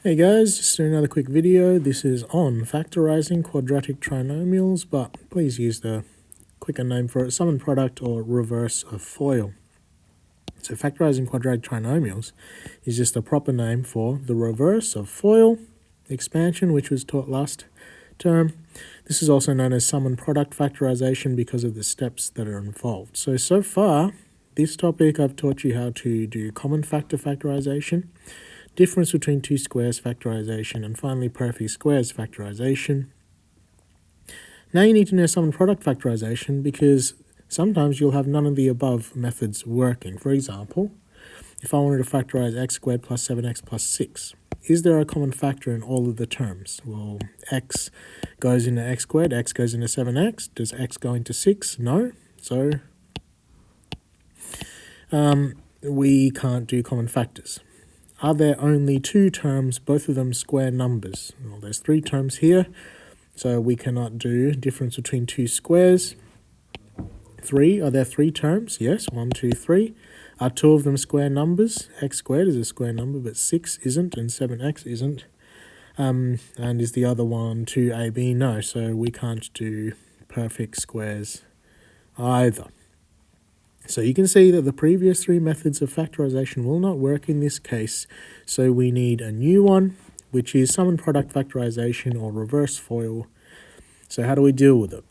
Hey guys, just another quick video. This is on factorizing quadratic trinomials, but please use the quicker name for it, sum and product or reverse of FOIL. So factorizing quadratic trinomials is just a proper name for the reverse of FOIL expansion, which was taught last term. This is also known as sum and product factorization because of the steps that are involved. So far, this topic I've taught you how to do common factor factorization, difference between two squares factorization, and finally perfect squares factorization. Now you need to know sum and product factorization because sometimes you'll have none of the above methods working. For example, if I wanted to factorize x squared plus 7x plus 6, is there a common factor in all of the terms? Well, x goes into x squared, x goes into 7x. Does x go into 6? No. So we can't do common factors. Are there only two terms, both of them square numbers? Well, there's three terms here, so we cannot do difference between two squares. Are there three terms? Yes, 1, 2, 3. Are two of them square numbers? X squared is a square number, but 6 isn't, and 7x isn't. And is the other one 2ab? No, so we can't do perfect squares either. So you can see that the previous three methods of factorization will not work in this case, so we need a new one, which is sum and product factorization or reverse FOIL. So how do we deal with it?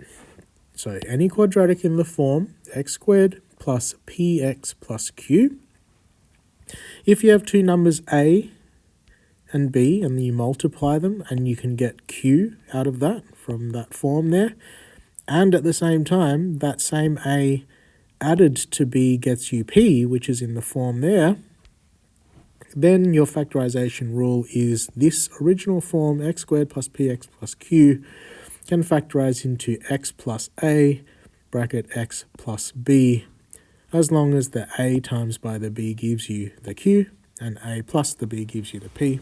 So any quadratic in the form x squared plus px plus q. If you have two numbers a and b and you multiply them and you can get q out of that from that form there, and at the same time that same a added to b gets you p, which is in the form there, then your factorization rule is this original form, x squared plus px plus q, can factorize into x plus a, bracket x plus b, as long as the a times by the b gives you the q, and a plus the b gives you the p.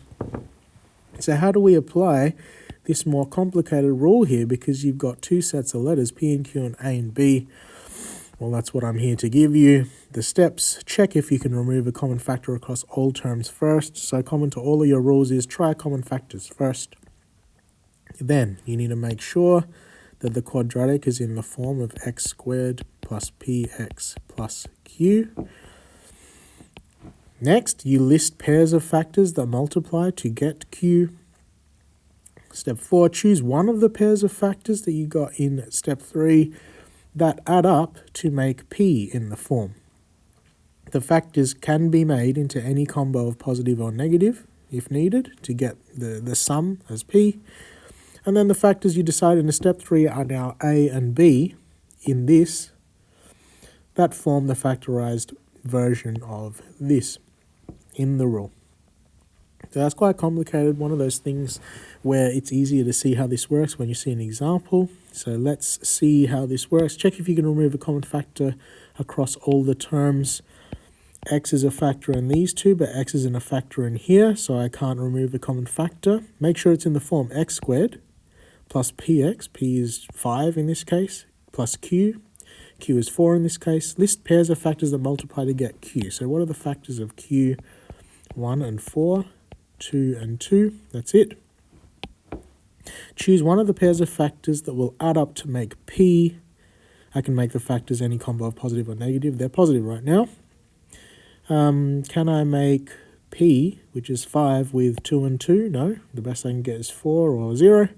So how do we apply this more complicated rule here? Because you've got two sets of letters, p and q and a and b. Well, that's what I'm here to give you. The steps: check if you can remove a common factor across all terms first. So common to all of your rules is try common factors first. Then you need to make sure that the quadratic is in the form of x squared plus px plus q. Next, you list pairs of factors that multiply to get q. Step 4, choose one of the pairs of factors that you got in step 3 that add up to make p in the form. The factors can be made into any combo of positive or negative, if needed, to get the sum as p. And then the factors you decide in step 3 are now a and b in this, that form the factorized version of this in the rule. So that's quite complicated, one of those things where it's easier to see how this works when you see an example. So let's see how this works. Check if you can remove a common factor across all the terms. X is a factor in these two, but x isn't a factor in here, so I can't remove a common factor. Make sure it's in the form x squared plus px, p is 5 in this case, plus q, q is 4 in this case. List pairs of factors that multiply to get q. So what are the factors of q? 1 and 4, 2 and 2, that's it. Choose one of the pairs of factors that will add up to make p. I can make the factors any combo of positive or negative. They're positive right now. Can I make p, which is 5, with 2 and 2? No, the best I can get is 4 or 0.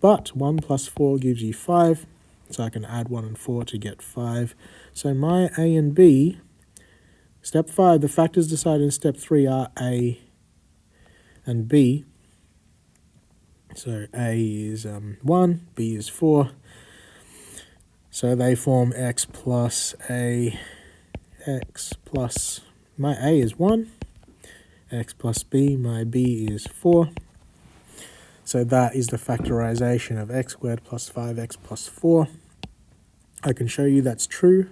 But 1 plus 4 gives you 5, so I can add 1 and 4 to get 5. So my a and b, step 5, the factors decided in step 3 are a and b. So a is 1, b is 4. So they form x plus a, x plus, my a is 1, x plus b, my b is 4. So that is the factorization of x squared plus 5x plus 4. I can show you that's true.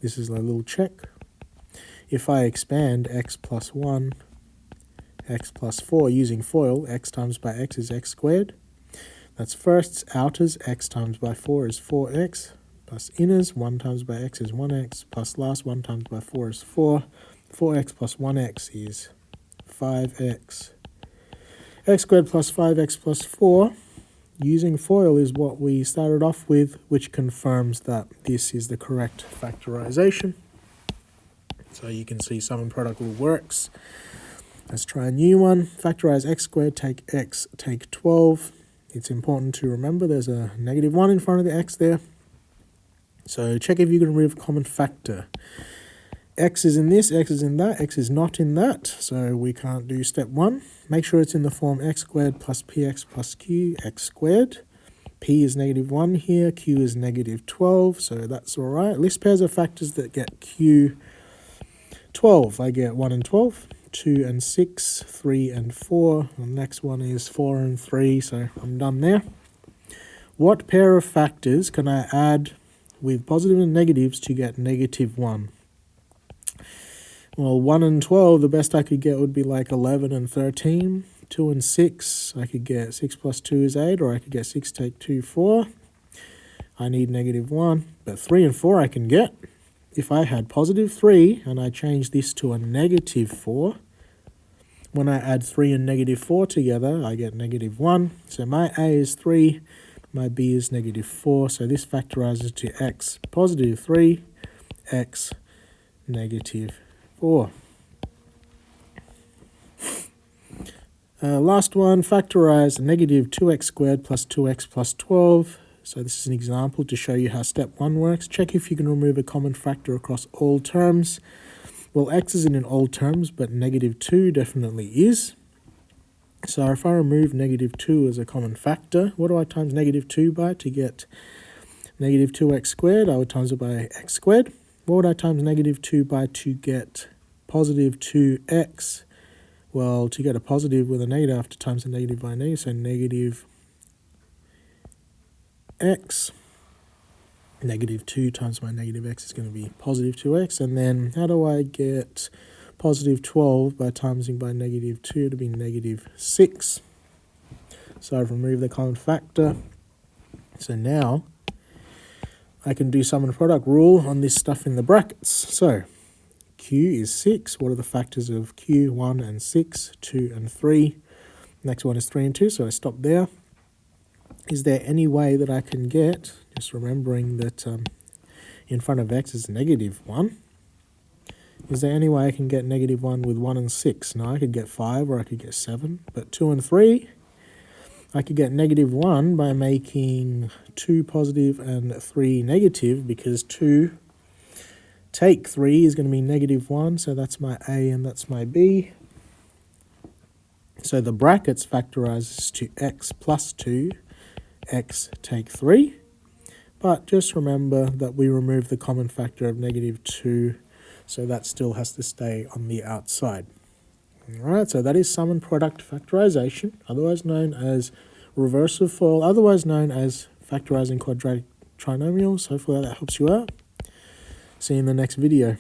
This is a little check. If I expand x plus 1, x plus 4 using FOIL, x times by x is x squared. That's firsts, outers, x times by 4 is 4x, plus inners, 1 times by x is 1x, plus last 1 times by 4 is 4. 4x plus 1x is 5x. x squared plus 5x plus 4, using FOIL is what we started off with, which confirms that this is the correct factorization. So you can see sum and product rule works. Let's try a new one. Factorize x squared, take x, take 12. It's important to remember there's a -1 in front of the x there. So check if you can remove a common factor. X is in this, x is in that, x is not in that, so we can't do step 1. Make sure it's in the form x squared plus px plus q, x squared. P is -1 here, q is -12, so that's all right. List pairs of factors that get q 12. I get 1 and 12, 2 and 6, 3 and 4. The next one is 4 and 3, so I'm done there. What pair of factors can I add with positive and negatives to get -1? Well, 1 and 12, the best I could get would be like 11 and 13. 2 and 6, I could get 6 plus 2 is 8, or I could get 6 take 2, 4. I need -1, but 3 and 4 I can get. If I had positive 3 and I change this to a -4, when I add 3 and -4 together, I get -1. So my A is 3, my B is -4. So this factorizes to x positive 3, x -4. Last one, factorize -2x squared plus 2x plus 12. So this is an example to show you how step 1 works. Check if you can remove a common factor across all terms. Well, x isn't in all terms, but -2 definitely is. So if I remove -2 as a common factor, what do I times -2 by to get -2x squared? I would times it by x squared. What would I times -2 by to get positive 2x? Well, to get a positive with a negative, I have to times a negative by a negative, so negative x. -2 times my negative x is going to be positive 2x. And then how do I get positive 12 by timesing by -2 to be -6? So I've removed the common factor. So now I can do sum and product rule on this stuff in the brackets. So q is 6. What are the factors of q? 1 and 6, 2 and 3. Next one is 3 and 2, so I stop there. Is there any way that I can get, just remembering that in front of x is -1, is there any way I can get -1 with 1 and 6? No, I could get 5 or I could get 7, but 2 and 3, I could get -1 by making 2 positive and 3 negative, because 2 take 3 is going to be -1, so that's my A and that's my B. So the brackets factorizes to x plus 2, x take 3, but just remember that we remove the common factor of -2, so that still has to stay on the outside. Alright, so that is sum and product factorization, otherwise known as reverse of FOIL, otherwise known as factorizing quadratic trinomials. Hopefully that helps you out. See you in the next video.